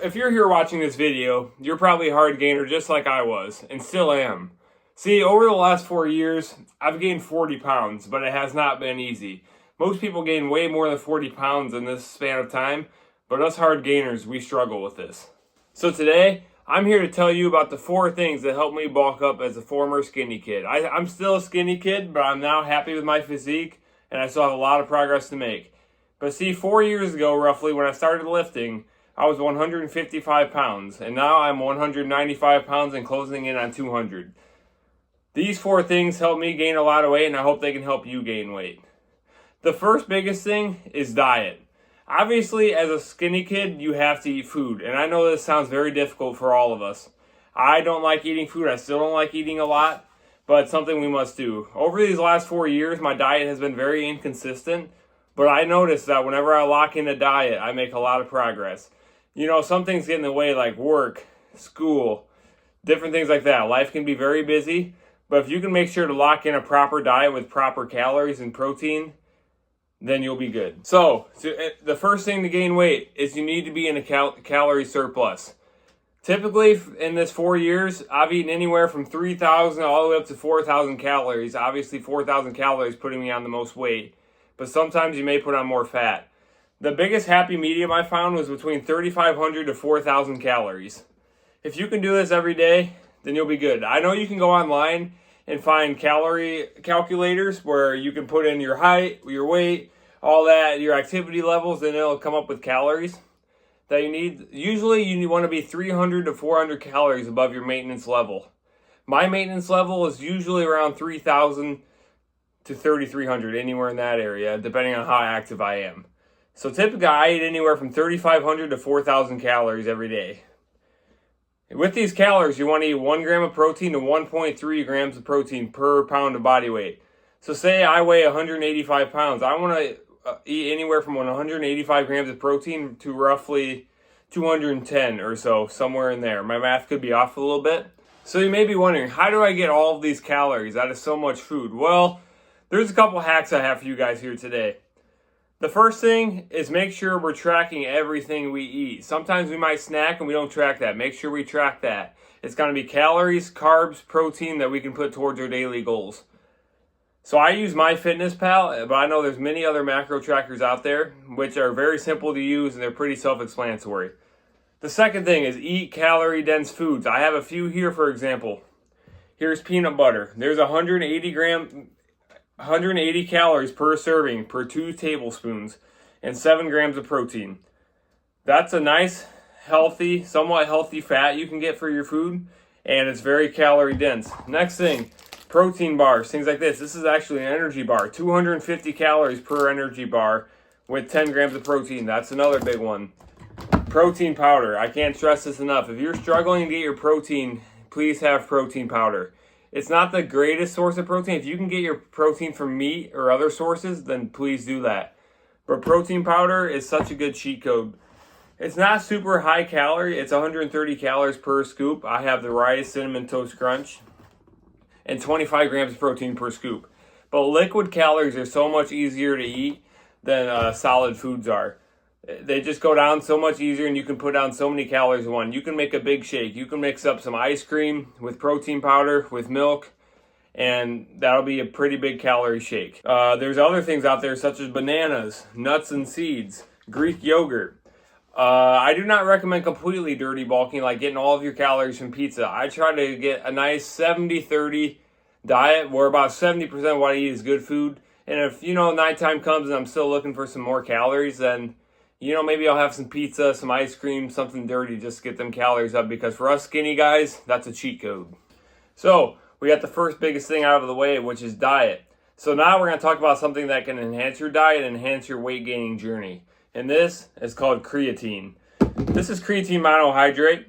If you're here watching this video, you're probably a hard gainer just like I was, and still am. See, over the last 4 years, I've gained 40 pounds, but it has not been easy. Most people gain way more than 40 pounds in this span of time, but us hard gainers, we struggle with this. So today, I'm here to tell you about the 4 things that helped me bulk up as a former skinny kid. I'm still a skinny kid, but I'm now happy with my physique, and I still have a lot of progress to make. But see, 4 years ago, roughly, when I started lifting, I was 155 pounds, and now I'm 195 pounds and closing in on 200. These 4 things helped me gain a lot of weight, and I hope they can help you gain weight. The first biggest thing is diet. Obviously, as a skinny kid, you have to eat food, and I know this sounds very difficult for all of us. I don't like eating food. I still don't like eating a lot, but it's something we must do. Over these last 4 years, my diet has been very inconsistent, but I noticed that whenever I lock in a diet, I make a lot of progress. You know, some things get in the way, like work, school, different things like that. Life can be very busy, but if you can make sure to lock in a proper diet with proper calories and protein, then you'll be good. So the first thing to gain weight is you need to be in a calorie surplus. Typically, in this 4 years, I've eaten anywhere from 3,000 all the way up to 4,000 calories. Obviously, 4,000 calories putting me on the most weight, but sometimes you may put on more fat. The biggest happy medium I found was between 3,500 to 4,000 calories. If you can do this every day, then you'll be good. I know you can go online and find calorie calculators where you can put in your height, your weight, all that, your activity levels, and it'll come up with calories that you need. Usually you want to be 300 to 400 calories above your maintenance level. My maintenance level is usually around 3,000 to 3,300, anywhere in that area, depending on how active I am. So typically I eat anywhere from 3,500 to 4,000 calories every day. With these calories, you want to eat 1 gram of protein to 1.3 grams of protein per pound of body weight. So say I weigh 185 pounds. I want to eat anywhere from 185 grams of protein to roughly 210 or so, somewhere in there. My math could be off a little bit. So you may be wondering, how do I get all of these calories out of so much food? Well, there's a couple hacks I have for you guys here today. The first thing is make sure we're tracking everything we eat. Sometimes we might snack and we don't track that. Make sure we track that. It's going to be calories, carbs, protein that we can put towards our daily goals. So I use MyFitnessPal, but I know there's many other macro trackers out there which are very simple to use and they're pretty self-explanatory. The second thing is eat calorie-dense foods. I have a few here, for example. Here's peanut butter. There's 180 calories per serving per 2 tablespoons and 7 grams of protein. That's a nice, healthy, somewhat healthy fat you can get for your food, and it's very calorie dense. Next thing, protein bars, things like this. This is actually an energy bar, 250 calories per energy bar with 10 grams of protein. That's another big one. Protein powder, I can't stress this enough. If you're struggling to get your protein, please have protein powder. It's not the greatest source of protein. If you can get your protein from meat or other sources, then please do that. But protein powder is such a good cheat code. It's not super high calorie. It's 130 calories per scoop. I have the rice cinnamon toast crunch and 25 grams of protein per scoop. But liquid calories are so much easier to eat than solid foods are. They just go down so much easier, and you can put down so many calories in one. You can make a big shake. You can mix up some ice cream with protein powder, with milk, and that'll be a pretty big calorie shake. There's other things out there such as bananas, nuts and seeds, Greek yogurt. I do not recommend completely dirty bulking, like getting all of your calories from pizza. I try to get a nice 70-30 diet where about 70% of what I eat is good food. And if, nighttime comes and I'm still looking for some more calories, then maybe I'll have some pizza, some ice cream, something dirty just to get them calories up, because for us skinny guys, that's a cheat code. So we got the first biggest thing out of the way, which is diet. So now we're going to talk about something that can enhance your diet and enhance your weight gaining journey. And this is called creatine. This is creatine monohydrate.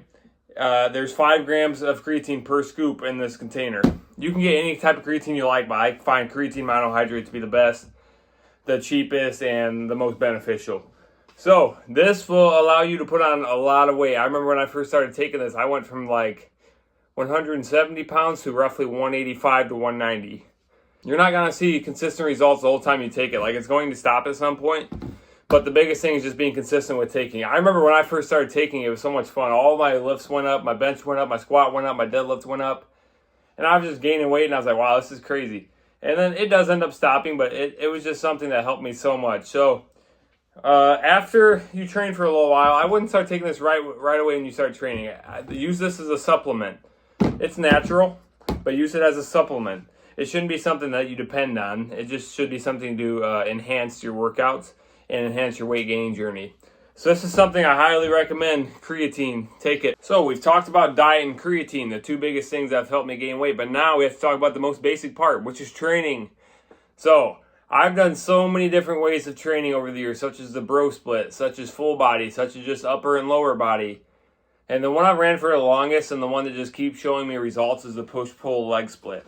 There's 5 grams of creatine per scoop in this container. You can get any type of creatine you like, but I find creatine monohydrate to be the best, the cheapest, and the most beneficial. So this will allow you to put on a lot of weight. I remember when I first started taking this, I went from like 170 pounds to roughly 185 to 190. You're not going to see consistent results the whole time you take it. Like, it's going to stop at some point. But the biggest thing is just being consistent with taking it. I remember when I first started taking it, it was so much fun. All my lifts went up, my bench went up, my squat went up, my deadlift went up. And I was just gaining weight, and I was like, wow, this is crazy. And then it does end up stopping, but it was just something that helped me so much. So after you train for a little while, I wouldn't start taking this right away when you start training. Use this as a supplement. It's natural, but use it as a supplement. It shouldn't be something that you depend on. It just should be something to enhance your workouts and enhance your weight gaining journey. So this is something I highly recommend, creatine. Take it. So we've talked about diet and creatine, the two biggest things that have helped me gain weight. But now we have to talk about the most basic part, which is training. So I've done so many different ways of training over the years, such as the bro split, such as full body, such as just upper and lower body. And the one I ran for the longest and the one that just keeps showing me results is the push-pull leg split.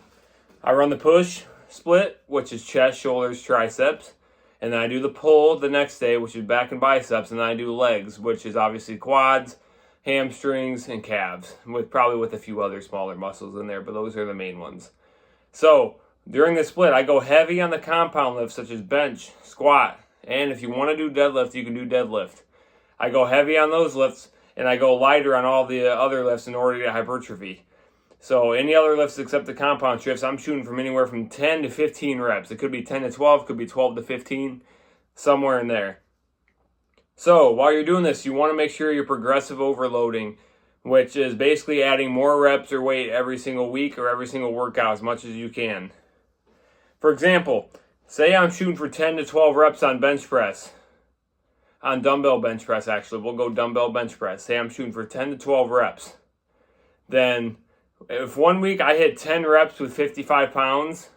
I run the push split, which is chest, shoulders, triceps. And then I do the pull the next day, which is back and biceps. And then I do legs, which is obviously quads, hamstrings, and calves, probably with a few other smaller muscles in there, but those are the main ones. So during the split, I go heavy on the compound lifts, such as bench, squat, and if you want to do deadlift, you can do deadlift. I go heavy on those lifts, and I go lighter on all the other lifts in order to get hypertrophy. So any other lifts except the compound shifts, I'm shooting from anywhere from 10 to 15 reps. It could be 10 to 12, could be 12 to 15, somewhere in there. So while you're doing this, you want to make sure you're progressive overloading, which is basically adding more reps or weight every single week or every single workout as much as you can. For example, say I'm shooting for 10 to 12 reps on bench press. On dumbbell bench press, actually. We'll go dumbbell bench press. Say I'm shooting for 10 to 12 reps. Then if one week I hit 10 reps with 55 pounds,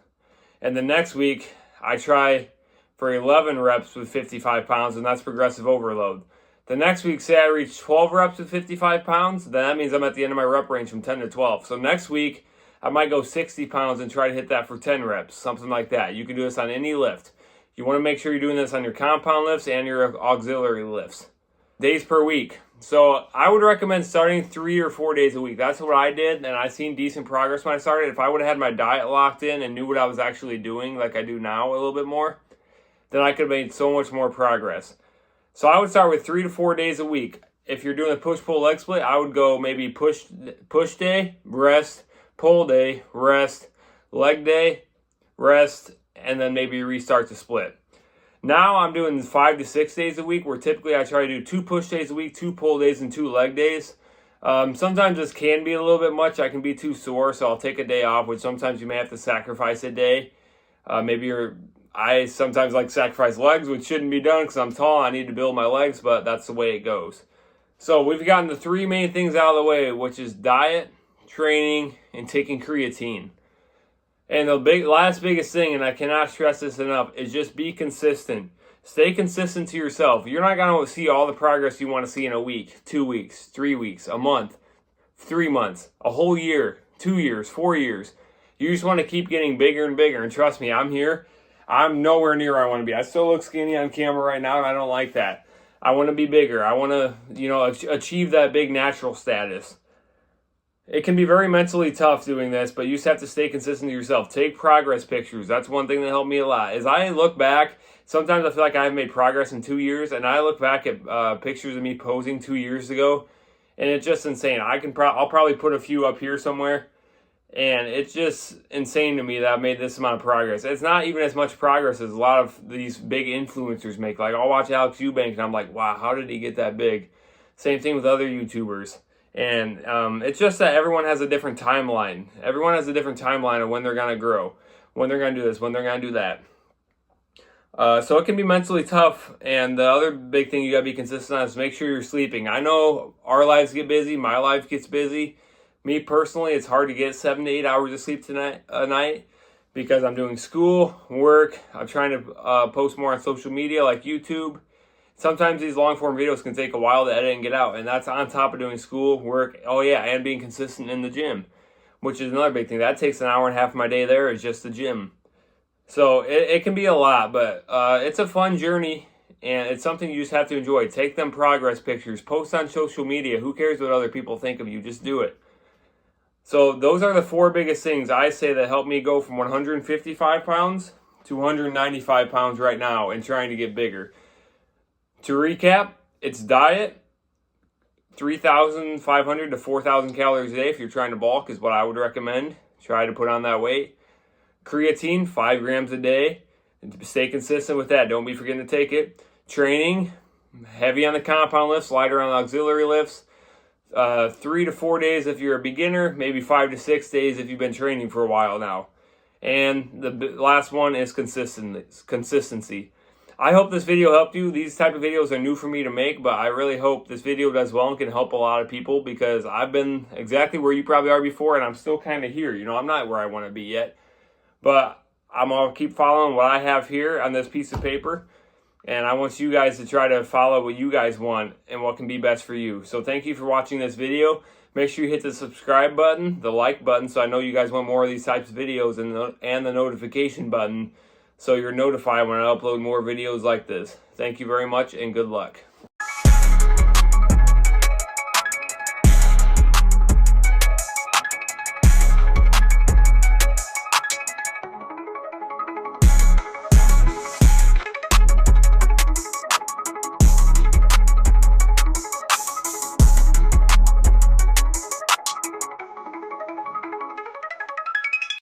and the next week I try for 11 reps with 55 pounds, and that's progressive overload. The next week, say I reach 12 reps with 55 pounds, then that means I'm at the end of my rep range from 10 to 12. So next week, I might go 60 pounds and try to hit that for 10 reps, something like that. You can do this on any lift. You want to make sure you're doing this on your compound lifts and your auxiliary lifts. Days per week. So I would recommend starting 3 or 4 days a week. That's what I did, and I seen decent progress when I started. If I would have had my diet locked in and knew what I was actually doing, like I do now a little bit more, then I could have made so much more progress. So I would start with 3 to 4 days a week. If you're doing a push-pull leg split, I would go maybe push day, rest, pull day, rest, leg day, rest, and then maybe restart the split. Now I'm doing 5 to 6 days a week, where typically I try to do 2 push days a week, 2 pull days, and 2 leg days. Sometimes this can be a little bit much. I can be too sore, so I'll take a day off, which sometimes you may have to sacrifice a day. I sometimes like sacrifice legs, which shouldn't be done because I'm tall. I need to build my legs, but that's the way it goes. So we've gotten the 3 main things out of the way, which is diet, training, and taking creatine. And the last biggest thing, and I cannot stress this enough, is just be consistent. Stay consistent to yourself. You're not going to see all the progress you want to see in a week, 2 weeks, 3 weeks, a month, 3 months, a whole year, 2 years, 4 years. You just want to keep getting bigger and bigger. And trust me, I'm here. I'm nowhere near where I want to be. I still look skinny on camera right now, and I don't like that. I want to be bigger. I want to, achieve that big natural status. It can be very mentally tough doing this, but you just have to stay consistent to yourself. Take progress pictures. That's one thing that helped me a lot. As I look back, sometimes I feel like I haven't made progress in 2 years, and I look back at pictures of me posing 2 years ago, and it's just insane. I'll probably put a few up here somewhere, and it's just insane to me that I've made this amount of progress. It's not even as much progress as a lot of these big influencers make. Like, I'll watch Alex Eubank, and I'm like, wow, how did he get that big? Same thing with other YouTubers. And it's just that everyone has a different timeline. Everyone has a different timeline of when they're going to grow, when they're going to do this, when they're going to do that. So it can be mentally tough. And the other big thing you got to be consistent on is make sure you're sleeping. I know our lives get busy. My life gets busy. Me personally, it's hard to get 7 to 8 hours of sleep a night because I'm doing school, work. I'm trying to post more on social media like YouTube. Sometimes these long-form videos can take a while to edit and get out, and that's on top of doing school, work, and being consistent in the gym, which is another big thing. That takes an hour and a half of my day there is just the gym. So it can be a lot, but it's a fun journey, and it's something you just have to enjoy. Take them progress pictures, post on social media. Who cares what other people think of you? Just do it. So those are the 4 biggest things I say that helped me go from 155 pounds to 195 pounds right now and trying to get bigger. To recap, it's diet, 3,500 to 4,000 calories a day if you're trying to bulk is what I would recommend. Try to put on that weight. Creatine, 5 grams a day. And stay consistent with that. Don't be forgetting to take it. Training, heavy on the compound lifts, lighter on the auxiliary lifts. 3 to 4 days if you're a beginner, maybe 5 to 6 days if you've been training for a while now. And the last one is consistency. I hope this video helped you. These type of videos are new for me to make, but I really hope this video does well and can help a lot of people, because I've been exactly where you probably are before, and I'm still kind of here. You know, I'm not where I want to be yet, but I'm going to keep following what I have here on this piece of paper, and I want you guys to try to follow what you guys want and what can be best for you. So thank you for watching this video. Make sure you hit the subscribe button, the like button, so I know you guys want more of these types of videos, and the notification button, so you're notified when I upload more videos like this. Thank you very much, and good luck.